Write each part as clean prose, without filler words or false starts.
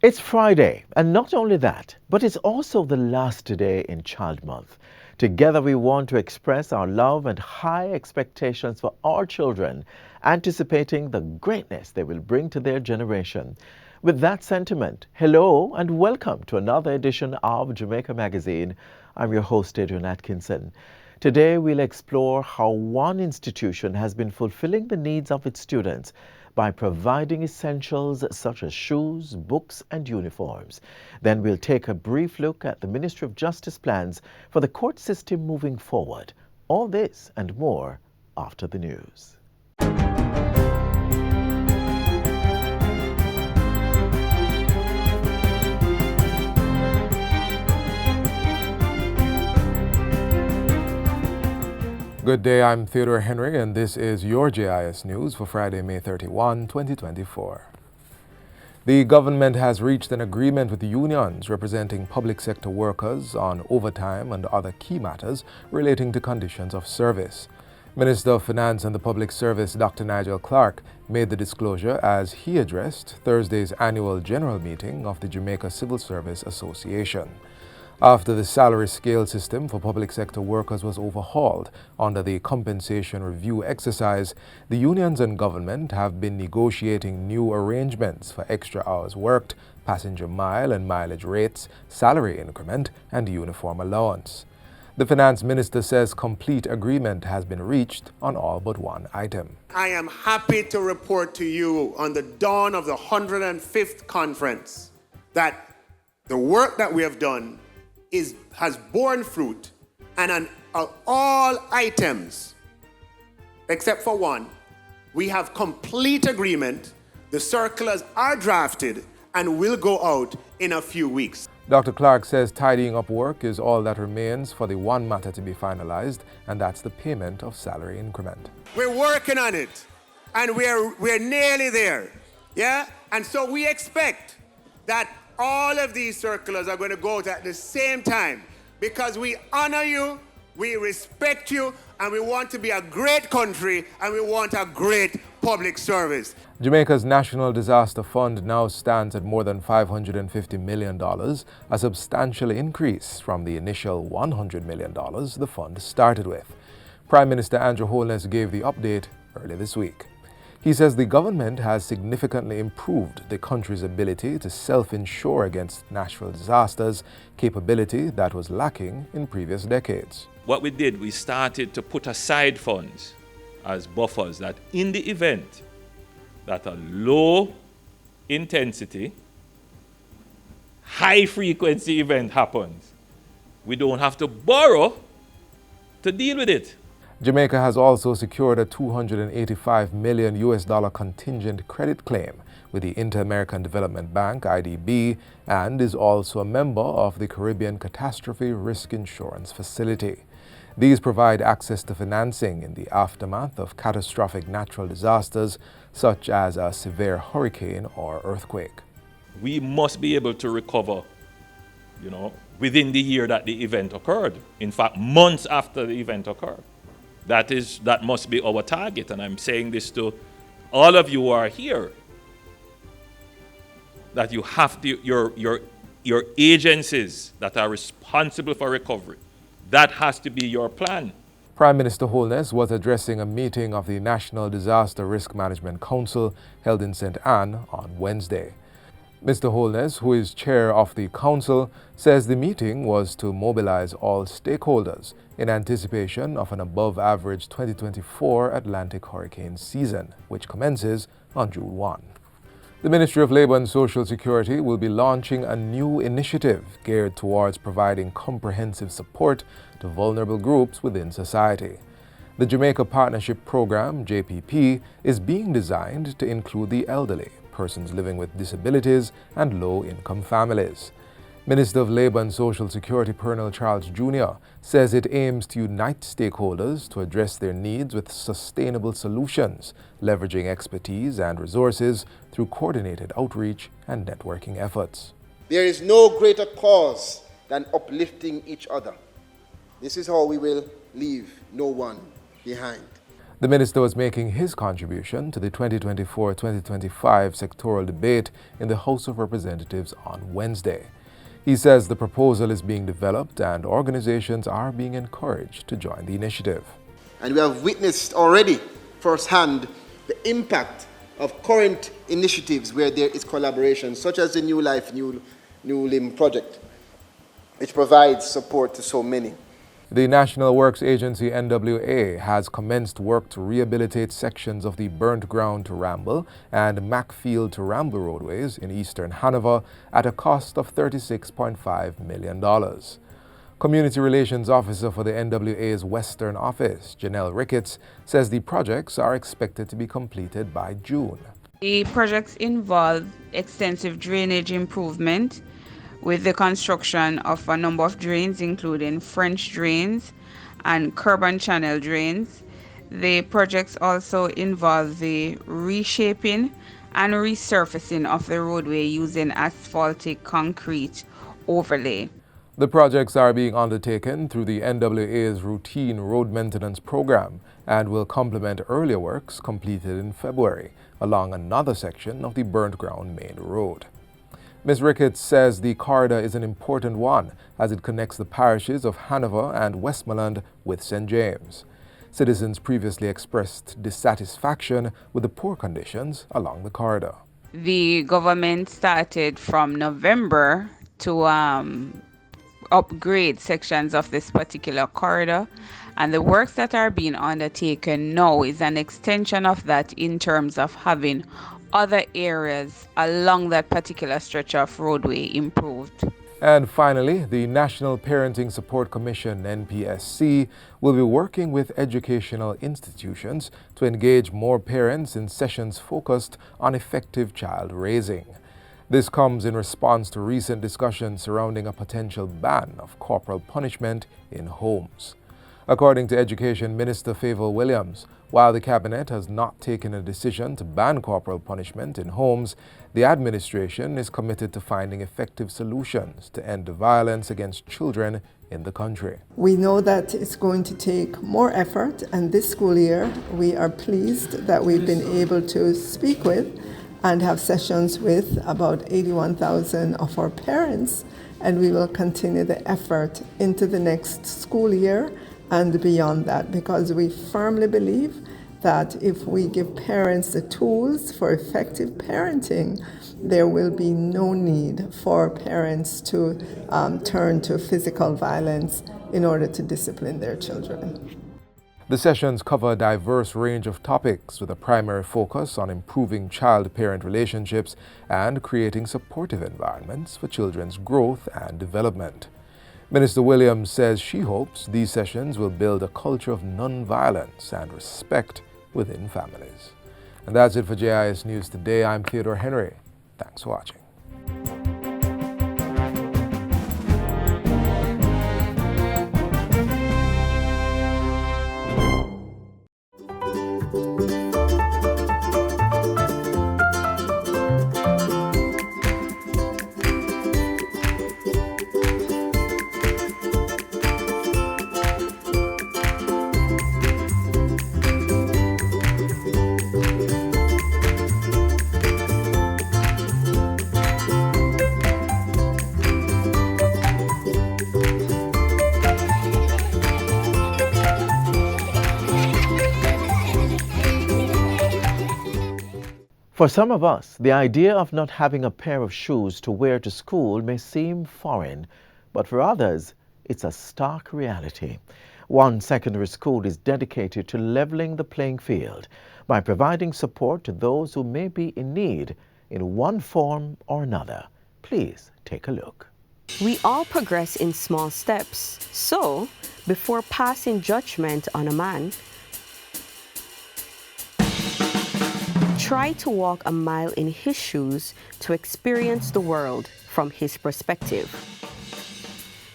It's Friday, and not only that, but it's also the last day in Child Month. Together, we want to express our love and high expectations for our children, anticipating the greatness they will bring to their generation. With that sentiment, hello and welcome to another edition of Jamaica Magazine. I'm your host, Adrian Atkinson. Today, we'll explore how one institution has been fulfilling the needs of its students by providing essentials such as shoes, books and uniforms. Then we'll take a brief look at the Ministry of Justice plans for the court system moving forward. All this and more after the news. Good day, I'm Theodore Henry, and this is your JIS News for Friday, May 31, 2024. The government has reached an agreement with the unions representing public sector workers on overtime and other key matters relating to conditions of service. Minister of Finance and the Public Service Dr. Nigel Clark made the disclosure as he addressed Thursday's annual general meeting of the Jamaica Civil Service Association. After the salary scale system for public sector workers was overhauled under the compensation review exercise, the unions and government have been negotiating new arrangements for extra hours worked, passenger mile and mileage rates, salary increment, and uniform allowance. The finance minister says complete agreement has been reached on all but one item. I am happy to report to you on the dawn of the 105th conference that the work that we have done has borne fruit, and on all items, except for one, we have complete agreement. The circulars are drafted and will go out in a few weeks. Dr. Clark says tidying up work is all that remains for the one matter to be finalized, and that's the payment of salary increment. We're working on it, and we're nearly there, yeah? And so we expect that all of these circulars are going to go out at the same time because we honor you, we respect you, and we want to be a great country, and we want a great public service. Jamaica's National Disaster Fund now stands at more than $550 million, a substantial increase from the initial $100 million the fund started with. Prime Minister Andrew Holness gave the update early this week. He says the government has significantly improved the country's ability to self-insure against natural disasters, capability that was lacking in previous decades. What we did, we started to put aside funds as buffers that in the event that a low intensity, high frequency event happens, we don't have to borrow to deal with it. Jamaica has also secured a $285 million contingent credit claim with the Inter-American Development Bank, IDB, and is also a member of the Caribbean Catastrophe Risk Insurance Facility. These provide access to financing in the aftermath of catastrophic natural disasters such as a severe hurricane or earthquake. We must be able to recover, within the year that the event occurred. In fact, months after the event occurred. That must be our target, and I'm saying this to all of you who are here, that you have to, your agencies that are responsible for recovery, that has to be your plan. Prime Minister Holness was addressing a meeting of the National Disaster Risk Management Council held in St. Anne on Wednesday. Mr. Holness, who is chair of the council, says the meeting was to mobilize all stakeholders in anticipation of an above-average 2024 Atlantic hurricane season, which commences on June 1. The Ministry of Labour and Social Security will be launching a new initiative geared towards providing comprehensive support to vulnerable groups within society. The Jamaica Partnership Program, JPP, is being designed to include the elderly, persons living with disabilities, and low-income families. Minister of Labour and Social Security Colonel Charles Jr. says it aims to unite stakeholders to address their needs with sustainable solutions, leveraging expertise and resources through coordinated outreach and networking efforts. There is no greater cause than uplifting each other. This is how we will leave no one behind. The minister was making his contribution to the 2024-2025 sectoral debate in the House of Representatives on Wednesday. He says the proposal is being developed and organizations are being encouraged to join the initiative. And we have witnessed already firsthand the impact of current initiatives where there is collaboration, such as the New Life, New Limb project, which provides support to so many. The National Works Agency NWA has commenced work to rehabilitate sections of the Burnt Ground to Ramble and Macfield to Ramble roadways in eastern Hanover at a cost of $36.5 million. Community Relations Officer for the NWA's Western Office, Janelle Ricketts, says the projects are expected to be completed by June. The projects involve extensive drainage improvement with the construction of a number of drains, including French drains and curb and channel drains. The projects also involve the reshaping and resurfacing of the roadway using asphaltic concrete overlay. The projects are being undertaken through the NWA's routine road maintenance program and will complement earlier works completed in February along another section of the Burnt Ground Main Road. Ms. Ricketts says the corridor is an important one as it connects the parishes of Hanover and Westmoreland with St. James. Citizens previously expressed dissatisfaction with the poor conditions along the corridor. The government started from November to upgrade sections of this particular corridor, and the works that are being undertaken now is an extension of that in terms of having other areas along that particular stretch of roadway improved. And finally, the National Parenting Support Commission, NPSC, will be working with educational institutions to engage more parents in sessions focused on effective child raising. This comes in response to recent discussions surrounding a potential ban of corporal punishment in homes. According to Education Minister Favour Williams, while the Cabinet has not taken a decision to ban corporal punishment in homes, the administration is committed to finding effective solutions to end the violence against children in the country. We know that it's going to take more effort, and this school year we are pleased that we've been able to speak with and have sessions with about 81,000 of our parents, and we will continue the effort into the next school year and beyond that, because we firmly believe that if we give parents the tools for effective parenting, there will be no need for parents to turn to physical violence in order to discipline their children. The sessions cover a diverse range of topics with a primary focus on improving child-parent relationships and creating supportive environments for children's growth and development. Minister Williams says she hopes these sessions will build a culture of non-violence and respect within families. And that's it for JIS News Today. I'm Theodore Henry. Thanks for watching. For some of us, the idea of not having a pair of shoes to wear to school may seem foreign, but for others, it's a stark reality. One secondary school is dedicated to leveling the playing field by providing support to those who may be in need in one form or another. Please take a look. We all progress in small steps, so before passing judgment on a man, try to walk a mile in his shoes to experience the world from his perspective.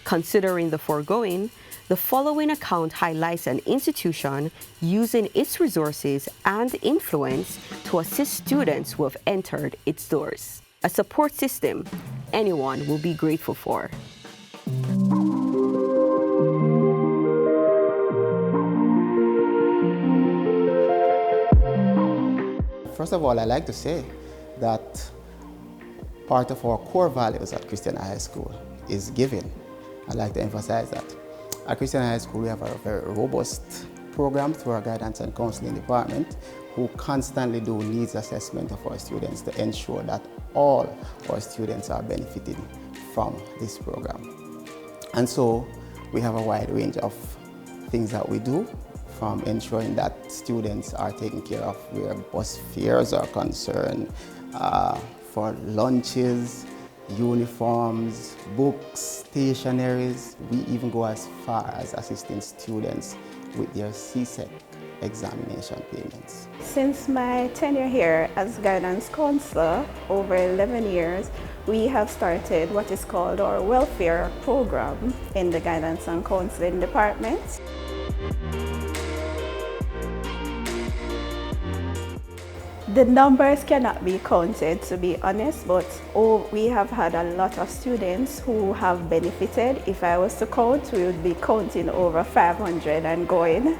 Considering the foregoing, the following account highlights an institution using its resources and influence to assist students who have entered its doors. A support system anyone will be grateful for. First of all, I like to say that part of our core values at Christian High School is giving. I like to emphasize that. At Christian High School, we have a very robust program through our guidance and counseling department who constantly do needs assessment of our students to ensure that all our students are benefiting from this program. And so we have a wide range of things that we do, from ensuring that students are taken care of where bus fares are concerned, for lunches, uniforms, books, stationaries. We even go as far as assisting students with their CSEC examination payments. Since my tenure here as guidance counselor over 11 years, we have started what is called our welfare program in the guidance and counseling department. The numbers cannot be counted, to be honest, but we have had a lot of students who have benefited. If I was to count, we would be counting over 500 and going.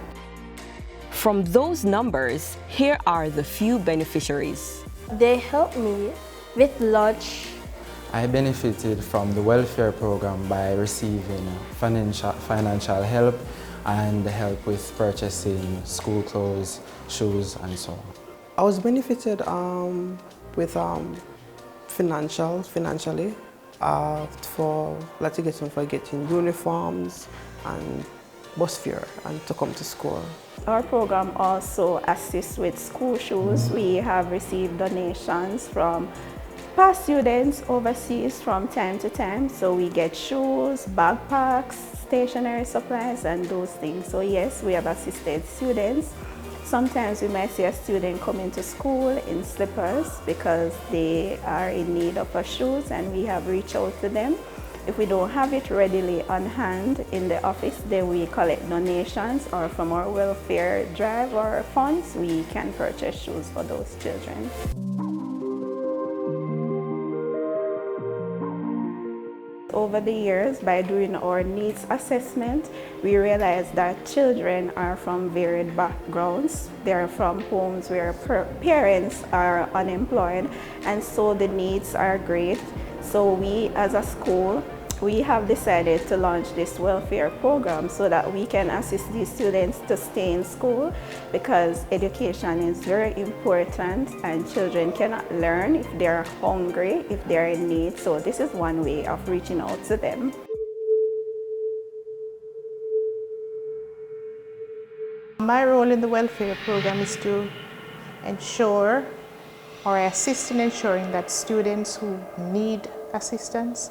From those numbers, here are the few beneficiaries. They helped me with lunch. I benefited from the welfare program by receiving financial help and help with purchasing school clothes, shoes, and so on. I was benefited with financially for getting uniforms and bus fare and to come to school. Our program also assists with school shoes. We have received donations from past students overseas from time to time. So we get shoes, backpacks, stationery supplies, and those things. So yes, we have assisted students. Sometimes we might see a student come into school in slippers because they are in need of shoes, and we have reached out to them. If we don't have it readily on hand in the office, then we collect donations, or from our welfare drive or funds, we can purchase shoes for those children. Over the years, by doing our needs assessment, we realized that children are from varied backgrounds. They are from homes where parents are unemployed, and so the needs are great. So we, as a school, we have decided to launch this welfare program so that we can assist these students to stay in school, because education is very important and children cannot learn if they're hungry, if they're in need. So this is one way of reaching out to them. My role in the welfare program is to ensure or assist in ensuring that students who need assistance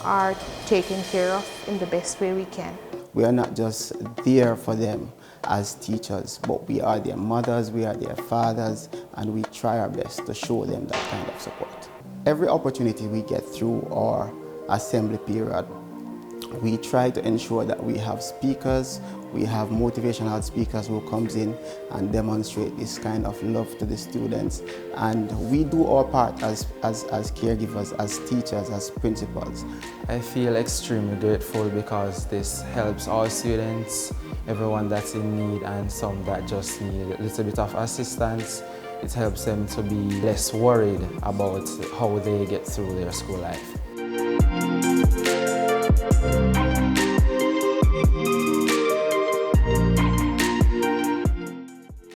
are taken care of in the best way we can. We are not just there for them as teachers, but we are their mothers, we are their fathers, and we try our best to show them that kind of support. Every opportunity we get through our assembly period, we try to ensure that we have speakers, we have motivational speakers who comes in and demonstrate this kind of love to the students. And we do our part as caregivers, as teachers, as principals. I feel extremely grateful because this helps all students, everyone that's in need, and some that just need a little bit of assistance. It helps them to be less worried about how they get through their school life.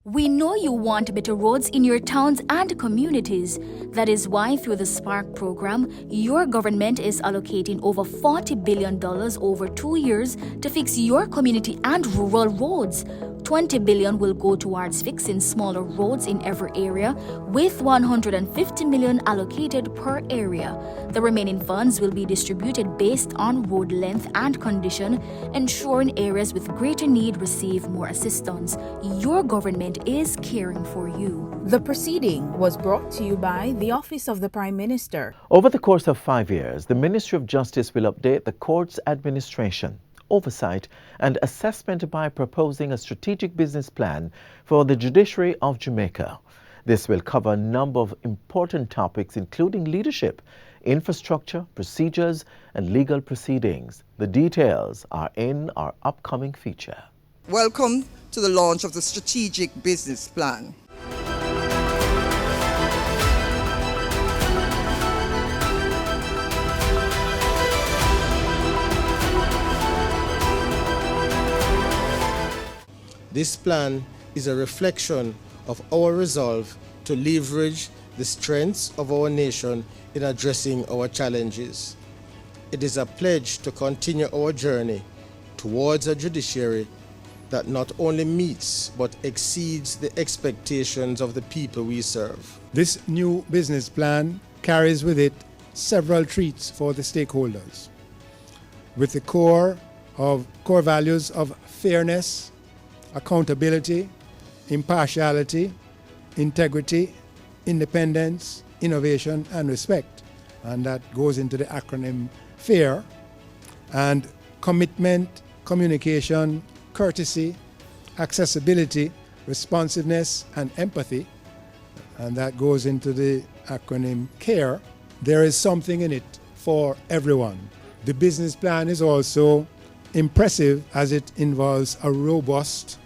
We know you want better roads in your towns and communities. That is why through the SPARK program, your government is allocating over $40 billion over 2 years to fix your community and rural roads. $20 billion will go towards fixing smaller roads in every area, with $150 million allocated per area. The remaining funds will be distributed based on road length and condition, ensuring areas with greater need receive more assistance. Your government is caring for you. The proceeding was brought to you by the Office of the Prime Minister. Over the course of 5 years, the Ministry of Justice will update the court's administration, oversight and assessment by proposing a strategic business plan for the judiciary of Jamaica. This will cover a number of important topics, including leadership, infrastructure, procedures, and legal proceedings. The details are in our upcoming feature. Welcome to the launch of the Strategic Business Plan. This plan is a reflection of our resolve to leverage the strengths of our nation in addressing our challenges. It is a pledge to continue our journey towards a judiciary that not only meets but exceeds the expectations of the people we serve. This new business plan carries with it several treats for the stakeholders, with the core values of fairness, accountability, impartiality, integrity, independence, innovation, and respect. And that goes into the acronym FAIR. And commitment, communication, courtesy, accessibility, responsiveness, and empathy. And that goes into the acronym CARE. There is something in it for everyone. The business plan is also impressive as it involves a robust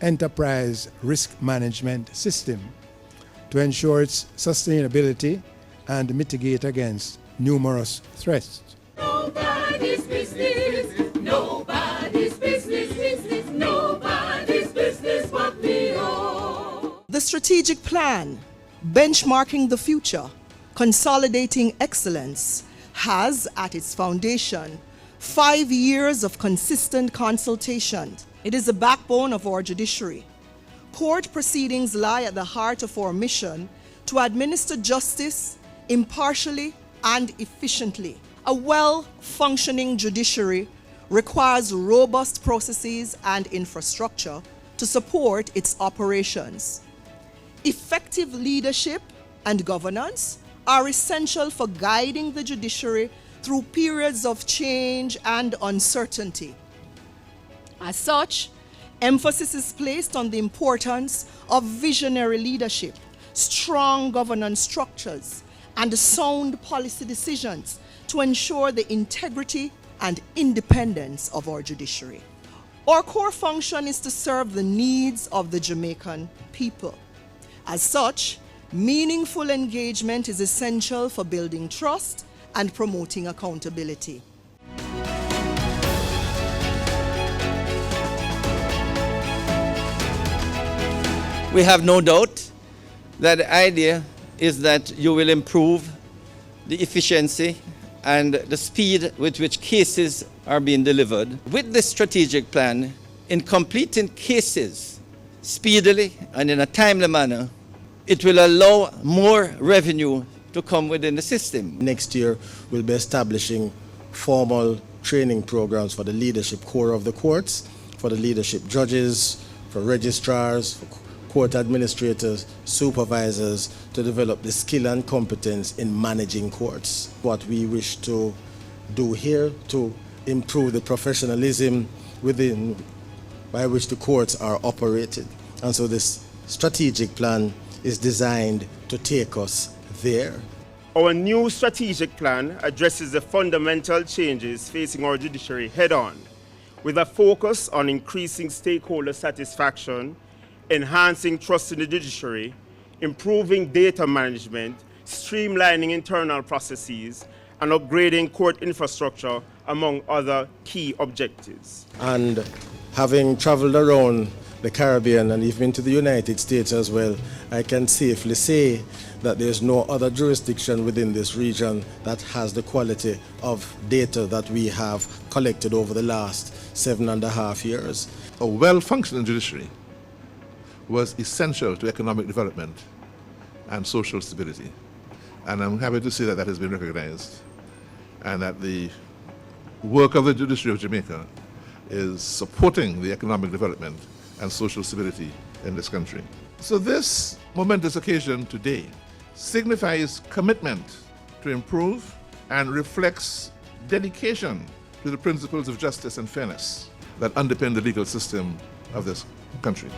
enterprise risk management system to ensure its sustainability and mitigate against numerous threats. Nobody's business, nobody's business, nobody's business but me all. The strategic plan, benchmarking the future, consolidating excellence, has at its foundation 5 years of consistent consultation. It is the backbone of our judiciary. Court proceedings lie at the heart of our mission to administer justice impartially and efficiently. A well-functioning judiciary requires robust processes and infrastructure to support its operations. Effective leadership and governance are essential for guiding the judiciary through periods of change and uncertainty. As such, emphasis is placed on the importance of visionary leadership, strong governance structures, and sound policy decisions to ensure the integrity and independence of our judiciary. Our core function is to serve the needs of the Jamaican people. As such, meaningful engagement is essential for building trust and promoting accountability. We have no doubt that the idea is that you will improve the efficiency and the speed with which cases are being delivered. With this strategic plan, in completing cases speedily and in a timely manner, it will allow more revenue to come within the system. Next year, we'll be establishing formal training programs for the leadership core of the courts, for the leadership judges, for registrars, for court administrators, supervisors, to develop the skill and competence in managing courts. What we wish to do here to improve the professionalism within by which the courts are operated. And so this strategic plan is designed to take us there. Our new strategic plan addresses the fundamental changes facing our judiciary head-on, with a focus on increasing stakeholder satisfaction, enhancing trust in the judiciary, improving data management, streamlining internal processes, and upgrading court infrastructure, among other key objectives. And having traveled around the Caribbean and even to the United States as well, I can safely say that there's no other jurisdiction within this region that has the quality of data that we have collected over the last 7.5 years. A well-functioning judiciary was essential to economic development and social stability. And I'm happy to see that that has been recognized and that the work of the judiciary of Jamaica is supporting the economic development and social stability in this country. So this momentous occasion today signifies commitment to improve and reflects dedication to the principles of justice and fairness that underpin the legal system of this country.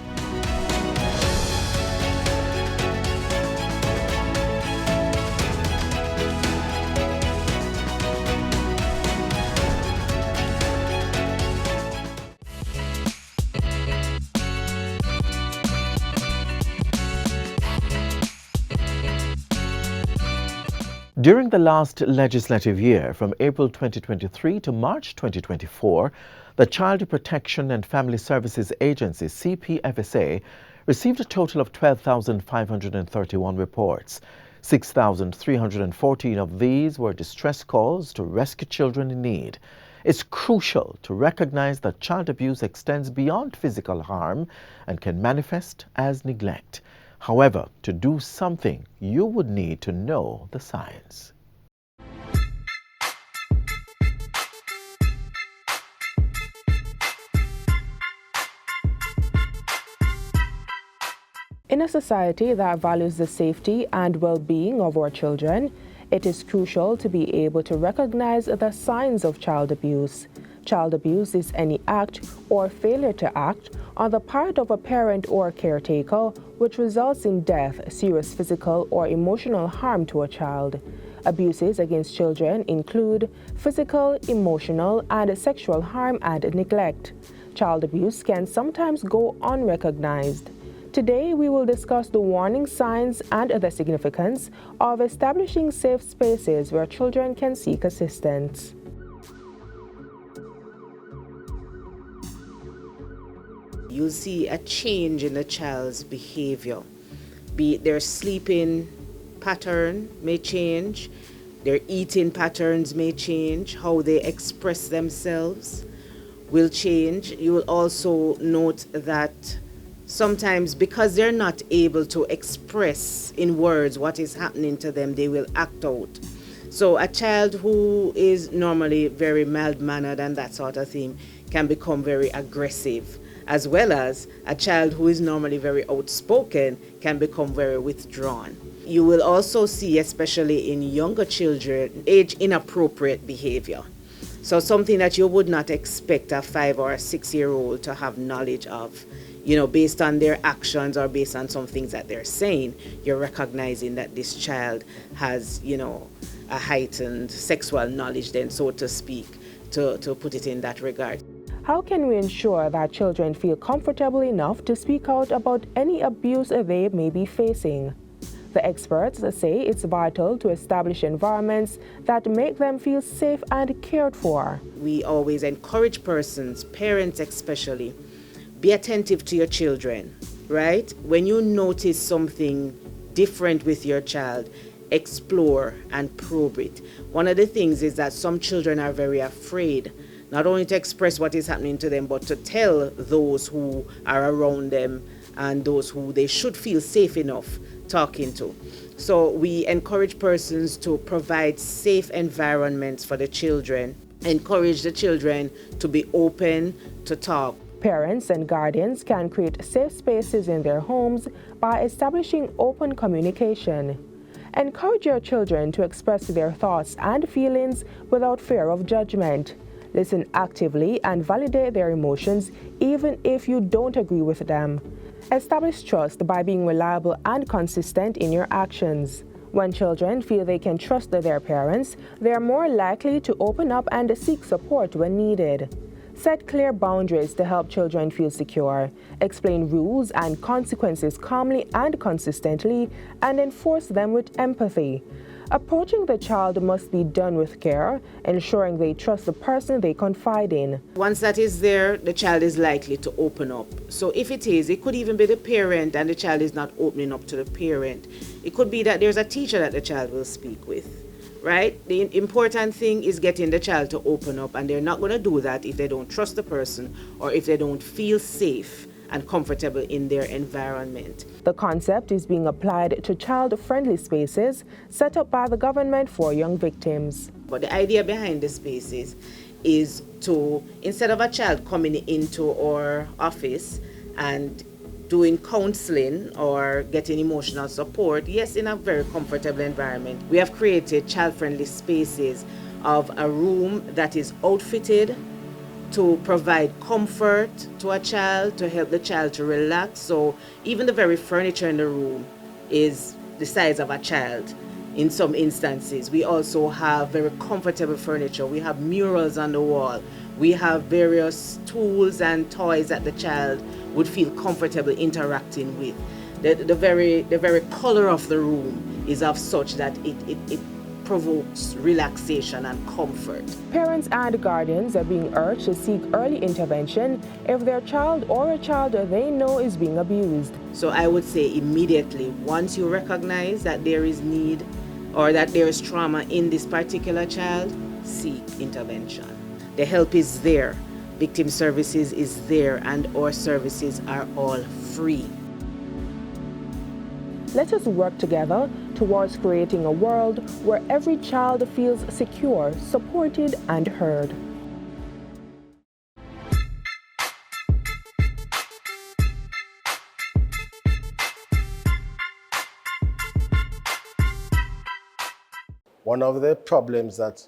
During the last legislative year, from April 2023 to March 2024, The Child Protection and Family Services Agency, CPFSA, received a total of 12,531 reports. 6,314 of these were distress calls to rescue children in need. It's crucial to recognize that child abuse extends beyond physical harm and can manifest as neglect. However, to do something, you would need to know the science. In a society that values the safety and well-being of our children, it is crucial to be able to recognize the signs of child abuse. Child abuse is any act or failure to act on the part of a parent or caretaker which results in death, serious physical or emotional harm to a child. Abuses against children include physical, emotional, and sexual harm and neglect. Child abuse can sometimes go unrecognized. Today, we will discuss the warning signs and the significance of establishing safe spaces where children can seek assistance. You'll see a change in the child's behavior. Be it their sleeping pattern may change, their eating patterns may change, how they express themselves will change. You will also note that sometimes because they're not able to express in words what is happening to them, they will act out. So a child who is normally very mild-mannered and that sort of thing can become very aggressive, as well as a child who is normally very outspoken can become very withdrawn. You will also see, especially in younger children, age-inappropriate behavior. So something that you would not expect a 5 or a 6-year-old to have knowledge of. Based on their actions or based on some things that they're saying, you're recognizing that this child has, a heightened sexual knowledge then, so to speak, to put it in that regard. How can we ensure that children feel comfortable enough to speak out about any abuse they may be facing? The experts say it's vital to establish environments that make them feel safe and cared for. We always encourage persons, parents especially, be attentive to your children, right? When you notice something different with your child, explore and probe it. One of the things is that some children are very afraid, not only to express what is happening to them, but to tell those who are around them and those who they should feel safe enough talking to. So we encourage persons to provide safe environments for the children, encourage the children to be open to talk. Parents and guardians can create safe spaces in their homes by establishing open communication. Encourage your children to express their thoughts and feelings without fear of judgment. Listen actively and validate their emotions even if you don't agree with them. Establish trust by being reliable and consistent in your actions. When children feel they can trust their parents, they are more likely to open up and seek support when needed. Set clear boundaries to help children feel secure. Explain rules and consequences calmly and consistently, and enforce them with empathy. Approaching the child must be done with care, ensuring they trust the person they confide in. Once that is there, the child is likely to open up. So if it could even be the parent and the child is not opening up to the parent. It could be that there's a teacher that the child will speak with. Right? The important thing is getting the child to open up, and they're not going to do that if they don't trust the person or if they don't feel safe and comfortable in their environment. The concept is being applied to child-friendly spaces set up by the government for young victims. But the idea behind the spaces is to, instead of a child coming into our office and doing counseling or getting emotional support, yes, in a very comfortable environment, we have created child-friendly spaces of a room that is outfitted to provide comfort to a child, to help the child to relax. So even the very furniture in the room is the size of a child in some instances. We also have very comfortable furniture. We have murals on the wall. We have various tools and toys that the child would feel comfortable interacting with. The very color of the room is of such that it provokes relaxation and comfort. Parents and guardians are being urged to seek early intervention if their child or a child they know is being abused. So I would say immediately, once you recognize that there is need or that there is trauma in this particular child, seek intervention. The help is there. Victim services is there, and our services are all free. Let us work together towards creating a world where every child feels secure, supported, and heard. One of the problems that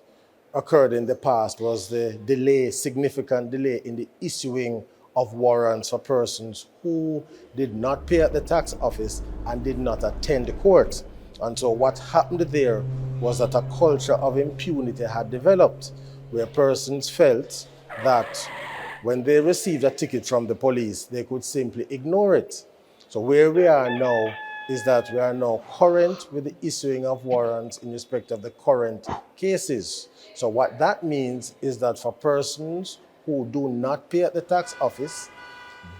occurred in the past was the significant delay in the issuing of warrants for persons who did not pay at the tax office and did not attend the court. And so what happened there was that a culture of impunity had developed, where persons felt that when they received a ticket from the police, they could simply ignore it. So where we are now is that we are now current with the issuing of warrants in respect of the current cases. So what that means is that for persons who do not pay at the tax office,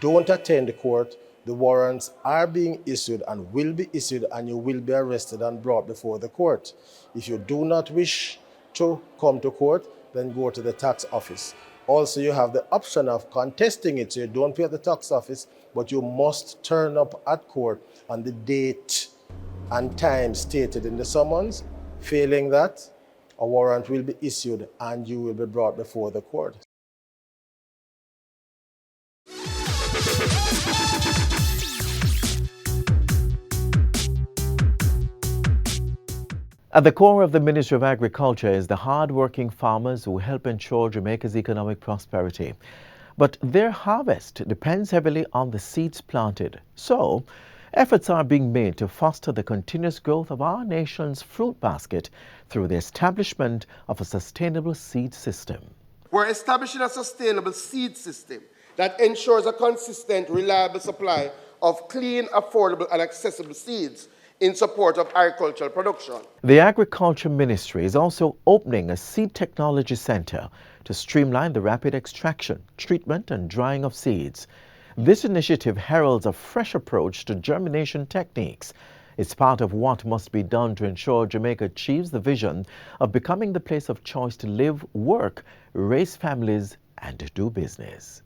don't attend the court, the warrants are being issued and will be issued, and you will be arrested and brought before the court. If you do not wish to come to court, then go to the tax office. Also, you have the option of contesting it, so you don't pay at the tax office, but you must turn up at court on the date and time stated in the summons. Failing that, a warrant will be issued and you will be brought before the court. At the core of the Ministry of Agriculture is the hard-working farmers who help ensure Jamaica's economic prosperity. But their harvest depends heavily on the seeds planted. So, efforts are being made to foster the continuous growth of our nation's fruit basket through the establishment of a sustainable seed system. We're establishing a sustainable seed system that ensures a consistent, reliable supply of clean, affordable, and accessible seeds in support of agricultural production. The Agriculture Ministry is also opening a seed technology center to streamline the rapid extraction, treatment, and drying of seeds. This initiative heralds a fresh approach to germination techniques. It's part of what must be done to ensure Jamaica achieves the vision of becoming the place of choice to live, work, raise families, and do business.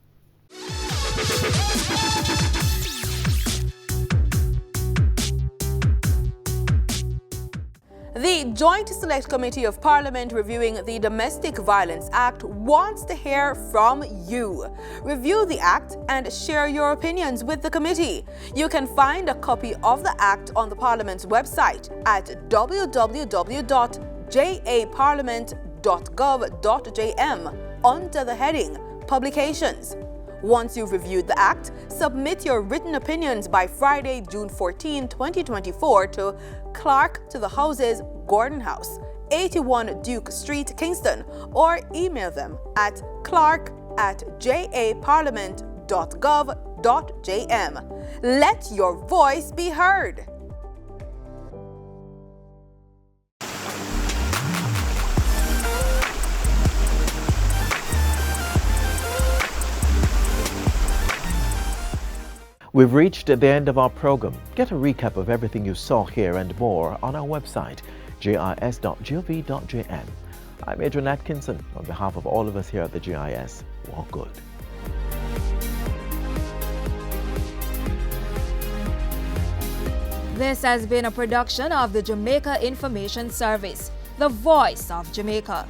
The Joint Select Committee of Parliament reviewing the Domestic Violence Act wants to hear from you. Review the Act and share your opinions with the committee. You can find a copy of the Act on the Parliament's website at www.japarliament.gov.jm under the heading Publications. Once you've reviewed the Act, submit your written opinions by Friday, June 14, 2024 to Clerk to the Houses, Gordon House, 81 Duke Street, Kingston, or email them at clark@japarliament.gov.jm. Let your voice be heard. We've reached the end of our program. Get a recap of everything you saw here and more on our website, gis.gov.jm. I'm Adrian Atkinson. On behalf of all of us here at the GIS, walk good. This has been a production of the Jamaica Information Service, the voice of Jamaica.